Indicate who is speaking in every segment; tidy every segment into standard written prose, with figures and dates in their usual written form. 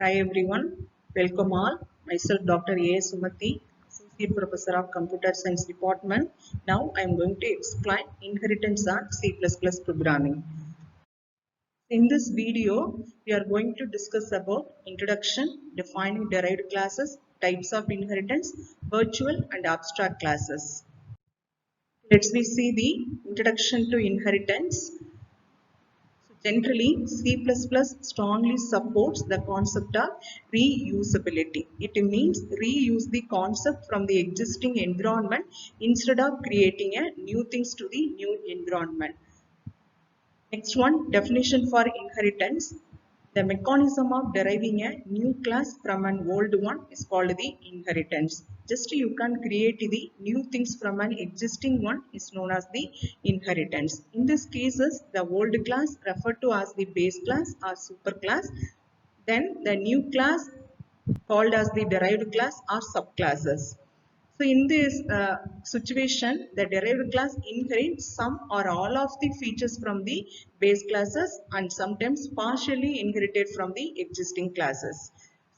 Speaker 1: Hi everyone, welcome all. Myself Dr. A. Sumati, Associate Professor of Computer Science Department. Now I am going to explain inheritance on C++ programming. In this video, we are going to discuss about introduction, defining derived classes, types of inheritance, virtual and abstract classes. Let's see the introduction to inheritance. Generally, C++ strongly supports the concept of reusability. It means reuse the concept from the existing environment instead of creating a new things to the new environment. Next one, definition for inheritance. The mechanism of deriving a new class from an old one is called the inheritance. Just you can create the new things from an existing one is known as the inheritance. In these cases, the old class referred to as the base class or superclass. Then the new class called as the derived class or subclasses. So in this situation, the derived class inherits some or all of the features from the base classes and sometimes partially inherited from the existing classes.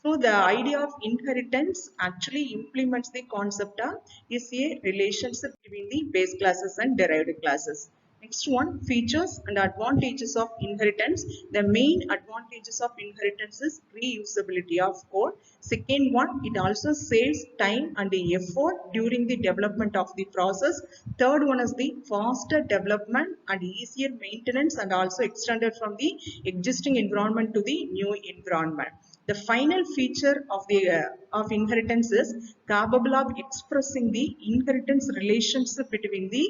Speaker 1: So the idea of inheritance actually implements the concept of is a relationship between the base classes and derived classes. Next one, features and advantages of inheritance. The main advantages of inheritance is reusability of code. Second one, it also saves time and effort during the development of the process. Third one is the faster development and easier maintenance and also extended from the existing environment to the new environment. The final feature of the of inheritance is capable of expressing the inheritance relationship between the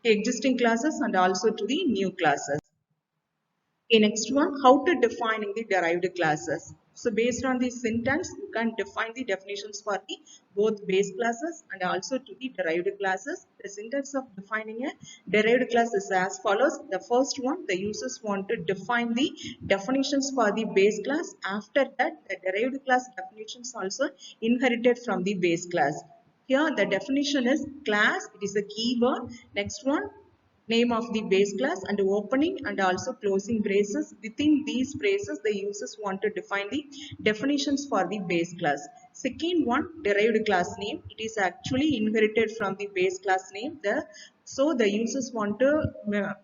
Speaker 1: existing classes and also to the new classes. Okay, next one, how to defining the derived classes. So based on the syntax, you can define the definitions for the both base classes and also to the derived classes. The syntax of defining a derived class is as follows. The first one, the users want to define the definitions for the base class. After that, the derived class definitions also inherited from the base class. Here the definition is class, it is a keyword. Next one, name of the base class and opening and also closing braces. Within these braces, the users want to define the definitions for the base class. Second one, derived class name. It is actually inherited from the base class name. So the users want to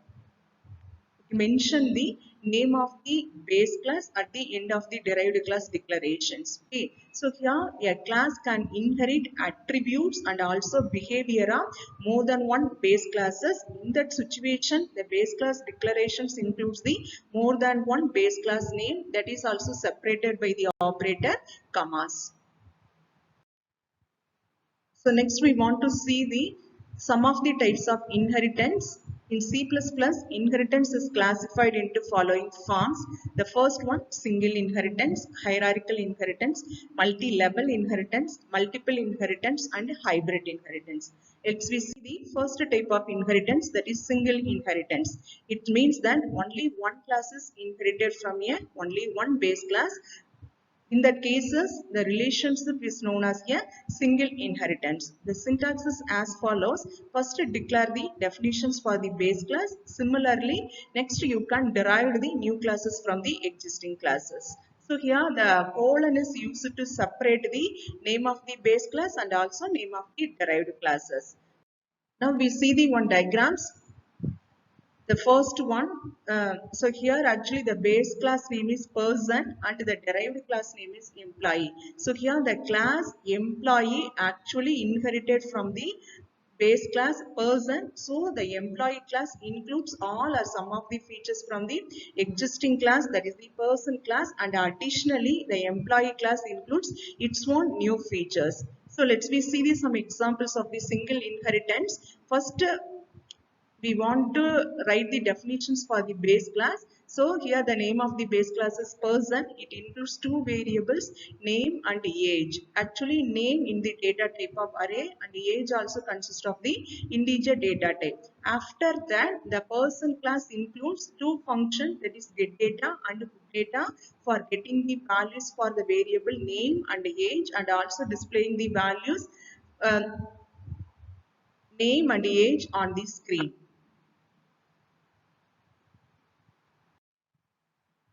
Speaker 1: mention the name of the base class at the end of the derived class declarations. Okay, so here a class can inherit attributes and also behavior of more than one base classes. In that situation, the base class declarations includes the more than one base class name that is also separated by the operator commas. So next we want to see the some of the types of inheritance. In C++, inheritance is classified into following forms. The first one, single inheritance, hierarchical inheritance, multi-level inheritance, multiple inheritance, and hybrid inheritance. Let's we see the first type of inheritance, that is single inheritance. It means that only one class is inherited from a only one base class. In that cases, the relationship is known as a single inheritance. The syntax is as follows. First, declare the definitions for the base class. Similarly, next you can derive the new classes from the existing classes. So here the colon is used to separate the name of the base class and also name of the derived classes. Now we see the one diagrams. The first one, so here actually the base class name is person and the derived class name is employee. So here the class employee actually inherited from the base class person. So the employee class includes all or some of the features from the existing class, that is the person class, and additionally the employee class includes its own new features. So let's we see some examples of the single inheritance. First, we want to write the definitions for the base class. So here the name of the base class is person. It includes two variables, name and age. Actually name in the data type of array and age also consists of the integer data type. After that, the person class includes two functions, that is get data and put data, for getting the values for the variable name and age and also displaying the values uh, name and age on the screen.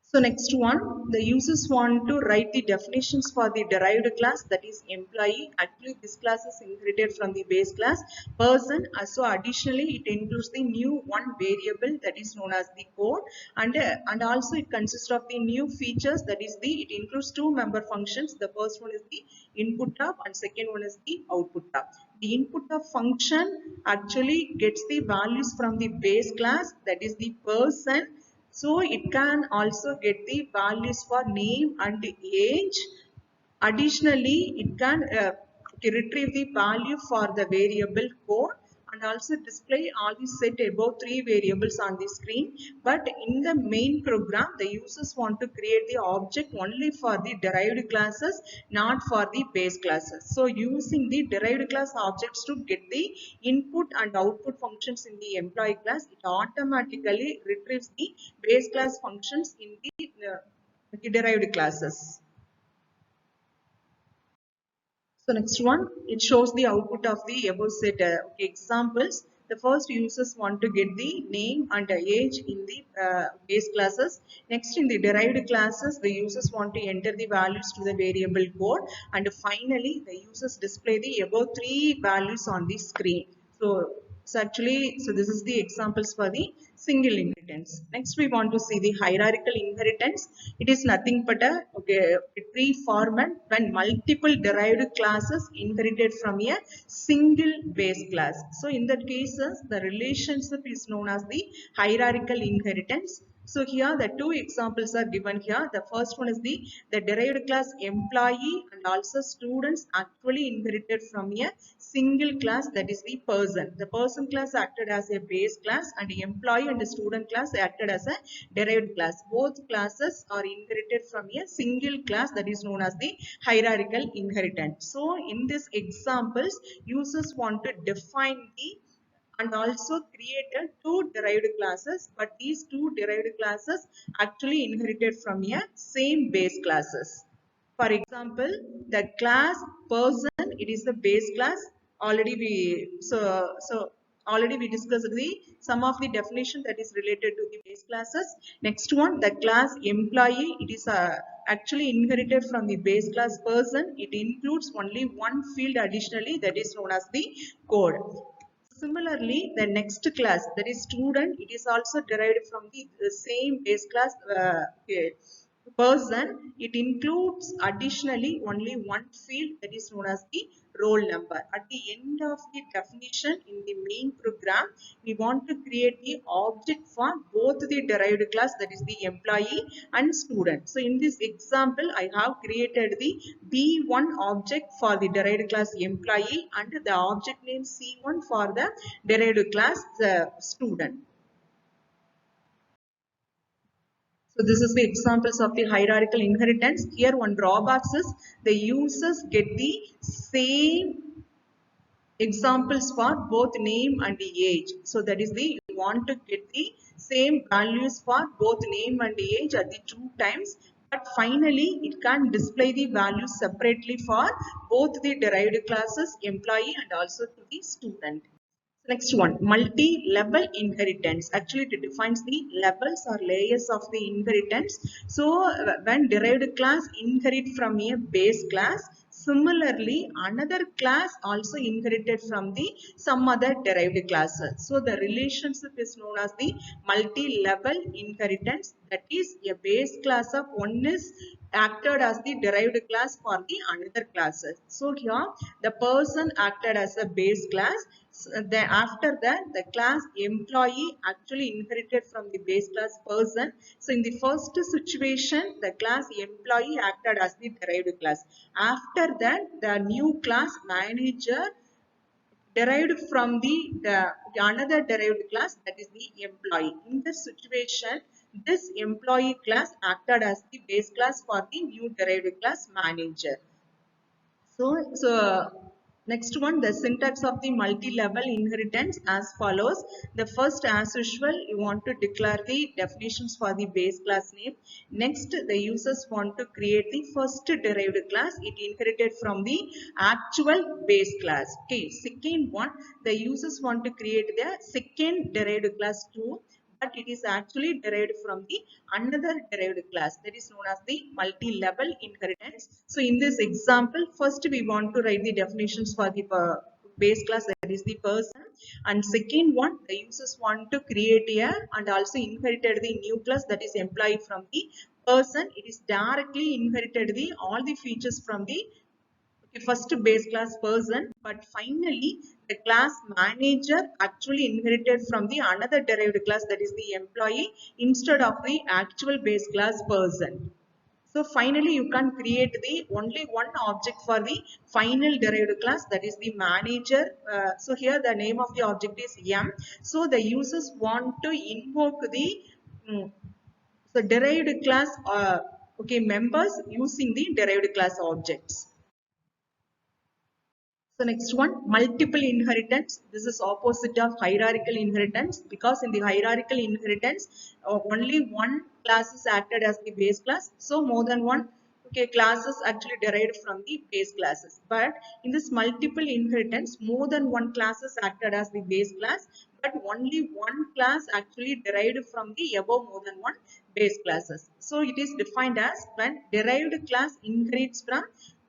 Speaker 1: So next one, the users want to write the definitions for the derived class, that is employee. Actually, this class is inherited from the base class person. So additionally, it includes the new one variable that is known as the code, and also it consists of the new features, that is it includes two member functions. The first one is the input tab and second one is the output tab. The input tab function actually gets the values from the base class, that is the person. So it can also get the values for name and age. Additionally, it can retrieve the value for the variable code and also display all the set above three variables on the screen. But in the main program, the users want to create the object only for the derived classes, not for the base classes. So using the derived class objects to get the input and output functions in the employee class, it automatically retrieves the base class functions in the derived classes. So next one, it shows the output of the above set examples. The first users want to get the name and age in the base classes. Next, in the derived classes, the users want to enter the values to the variable code. And finally, the users display the above three values on the screen. So this is the examples for the single inheritance. Next, we want to see the hierarchical inheritance. It is nothing but a tree format when multiple derived classes inherited from a single base class. So in that cases, the relationship is known as the hierarchical inheritance. So here the two examples are given here. The first one is the derived class employee and also students actually inherited from a single class, that is the person. The person class acted as a base class and the employee and the student class acted as a derived class. Both classes are inherited from a single class, that is known as the hierarchical inheritance. So in these examples, users want to define the and also created two derived classes, but these two derived classes actually inherited from a same base classes. For example, the class person, it is the base class. Already we discussed the some of the definition that is related to the base classes. Next one, the class employee, it is actually inherited from the base class person. It includes only one field additionally, that is known as the code. Similarly, the next class, that is student, it is also derived from the same base class person. It includes additionally only one field, that is known as the roll number. At the end of the definition in the main program, we want to create the object for both the derived class, that is the employee and student. So in this example, I have created the B1 object for the derived class employee and the object name C1 for the derived class student. So this is the examples of the hierarchical inheritance. Here one drawback is the users get the same examples for both name and age. So that is you want to get the same values for both name and age at the two times. But finally, it can display the values separately for both the derived classes, employee and also to the student. Next one, multi-level inheritance. Actually, it defines the levels or layers of the inheritance. So, when derived class inherit from a base class, similarly, another class also inherited from the some other derived classes. So, the relationship is known as the multi-level inheritance. That is, a base class of one is acted as the derived class for the another classes. So, here the person acted as a base class. After that, the class employee actually inherited from the base class person. So in the first situation, the class employee acted as the derived class. After that, the new class manager derived from the another derived class, that is the employee. In this situation, this employee class acted as the base class for the new derived class manager. So next one, the syntax of the multi-level inheritance as follows. The first, as usual, you want to declare the definitions for the base class name. Next, the users want to create the first derived class. It inherited from the actual base class. Okay. Second one, the users want to create the second derived class too. it is actually derived from the another derived class that is known as the multi-level inheritance. So in this example, first we want to write the definitions for the base class, that is the person, and second one, the users want to create a and also inherited the new class, that is employee, from the person. It is directly inherited the all the features from the first base class person, but finally the class manager actually inherited from the another derived class, that is the employee, instead of the actual base class person. So finally you can create the only one object for the final derived class, that is the manager. So here the name of the object is M. So the users want to invoke the so derived class members using the derived class objects. So next one, multiple inheritance. This is opposite of hierarchical inheritance, because in the hierarchical inheritance, only one class is acted as the base class. So more than one classes actually derived from the base classes. But in this multiple inheritance, more than one class is acted as the base class, but only one class actually derived from the above more than one base classes. So it is defined as when derived class inherits from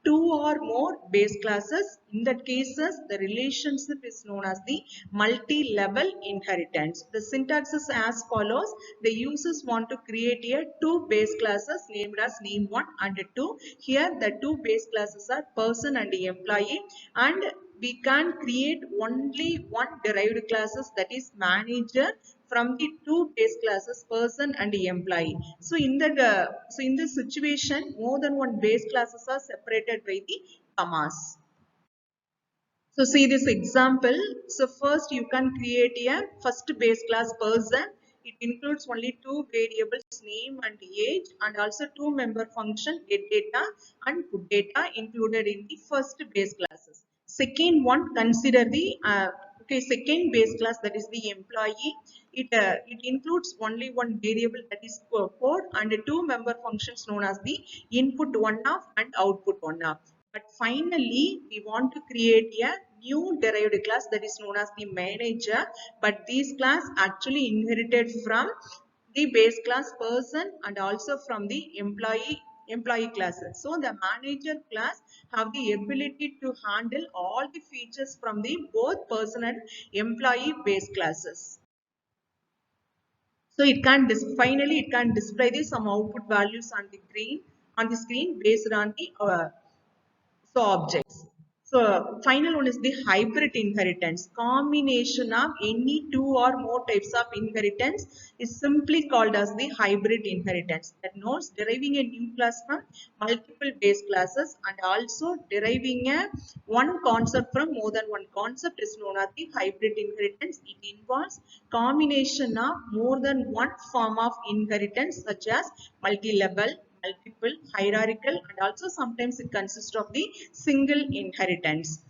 Speaker 1: two or more base classes. In that cases, the relationship is known as the multi-level inheritance. The syntax is as follows. The users want to create a two base classes named as name1 and 2. Here the two base classes are person and employee, and we can create only one derived classes, that is manager, from the two base classes person and employee. So in that in this situation, more than one base classes are separated by the commas. So see this example. So first you can create a first base class person. It includes only two variables, name and age, and also two member function, get data and put data, included in the first base classes. Second one, consider the second base class, that is the employee. It includes only one variable, that is code, and two member functions known as the input one of and output one of. But finally, we want to create a new derived class, that is known as the manager. But this class actually inherited from the base class person and also from the employee classes. So the manager class have the ability to handle all the features from the both person and employee base classes. So it can finally it can display the some output values on the screen based on the objects. So final one is the hybrid inheritance. Combination of any two or more types of inheritance is simply called as the hybrid inheritance. That notes deriving a new class from multiple base classes and also deriving a one concept from more than one concept is known as the hybrid inheritance. It involves combination of more than one form of inheritance, such as multi-level, multiple, hierarchical, and also sometimes it consists of the single inheritance.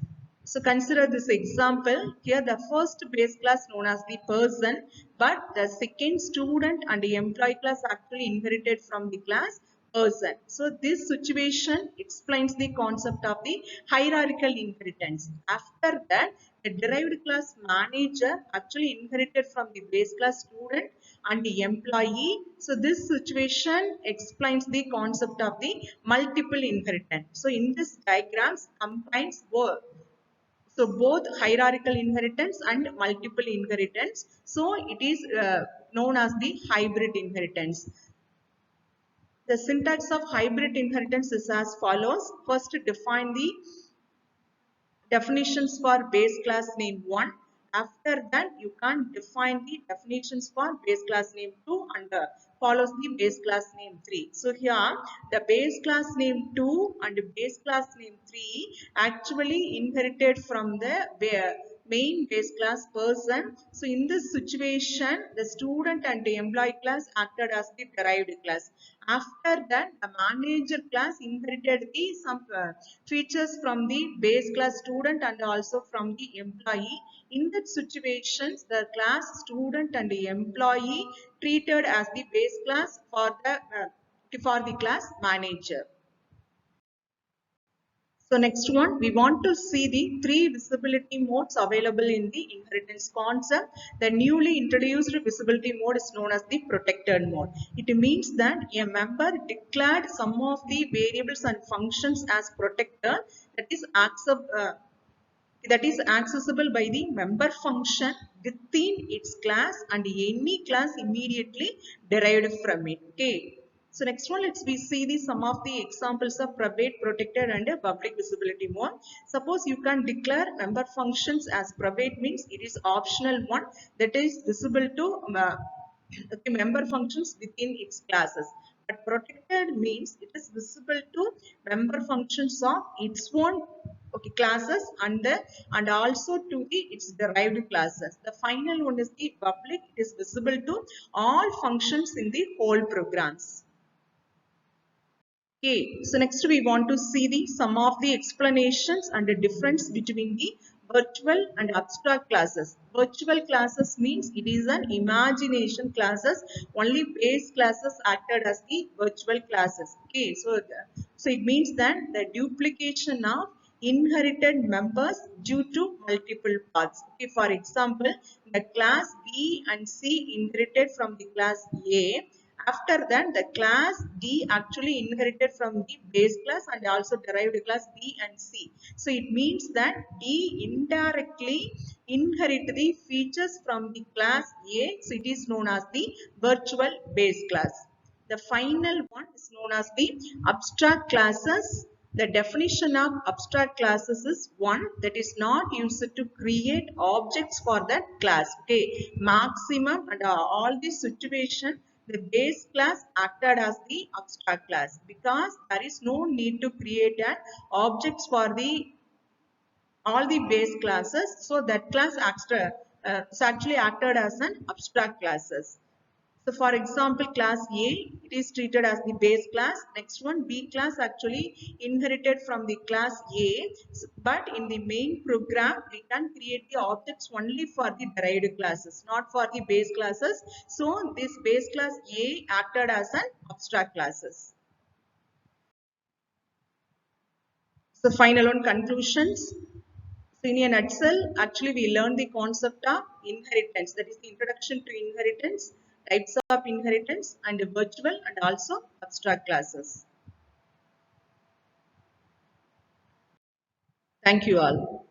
Speaker 1: So consider this example. Here the first base class known as the person, but the second student and the employee class actually inherited from the class person. So this situation explains the concept of the hierarchical inheritance. After that, the derived class manager actually inherited from the base class student and the employee. So this situation explains the concept of the multiple inheritance. So in this diagrams combines both. So both hierarchical inheritance and multiple inheritance. So it is known as the hybrid inheritance. The syntax of hybrid inheritance is as follows. First, define the definitions for base class name 1. After that, you can define the definitions for base class name 2 and follows the base class name 3. So here, the base class name 2 and base class name 3 actually inherited from the main base class person. So in this situation, the student and the employee class acted as the derived class. After that, the manager class inherited the some features from the base class student and also from the employee. In that situations, the class student and the employee treated as the base class for the class manager. So next one, we want to see the three visibility modes available in the inheritance concept. The newly introduced visibility mode is known as the protected mode. It means that a member declared some of the variables and functions as protected, that is accessible by the member function within its class and any class immediately derived from it. Okay. So next one, let's see the some of the examples of private, protected and public visibility mode. Suppose you can declare member functions as private, means it is optional one, that is visible to okay, member functions within its classes. But protected means it is visible to member functions of its own, okay, classes and also to the its derived classes. The final one is the public. It is visible to all functions in the whole programs. Okay, so next we want to see the some of the explanations and the difference between the virtual and abstract classes. Virtual classes means it is an imagination classes. Only base classes acted as the virtual classes. Okay, so it means that the duplication of inherited members due to multiple paths. Okay, for example, the class B and C inherited from the class A. After that, the class D actually inherited from the base class and also derived class B and C. So it means that D indirectly inherit the features from the class A. So it is known as the virtual base class. The final one is known as the abstract classes. The definition of abstract classes is one that is not used to create objects for that class. Okay, maximum and all the situation, the base class acted as the abstract class because there is no need to create an objects for the all the base classes. So that class is actually acted as an abstract classes. So for example, class A, it is treated as the base class. Next one, B class actually inherited from the class A. But in the main program, we can create the objects only for the derived classes, not for the base classes. So this base class A acted as an abstract classes. So final one, conclusions. So in a nutshell, actually we learned the concept of inheritance, that is the introduction to inheritance, types of inheritance and virtual and also abstract classes. Thank you all.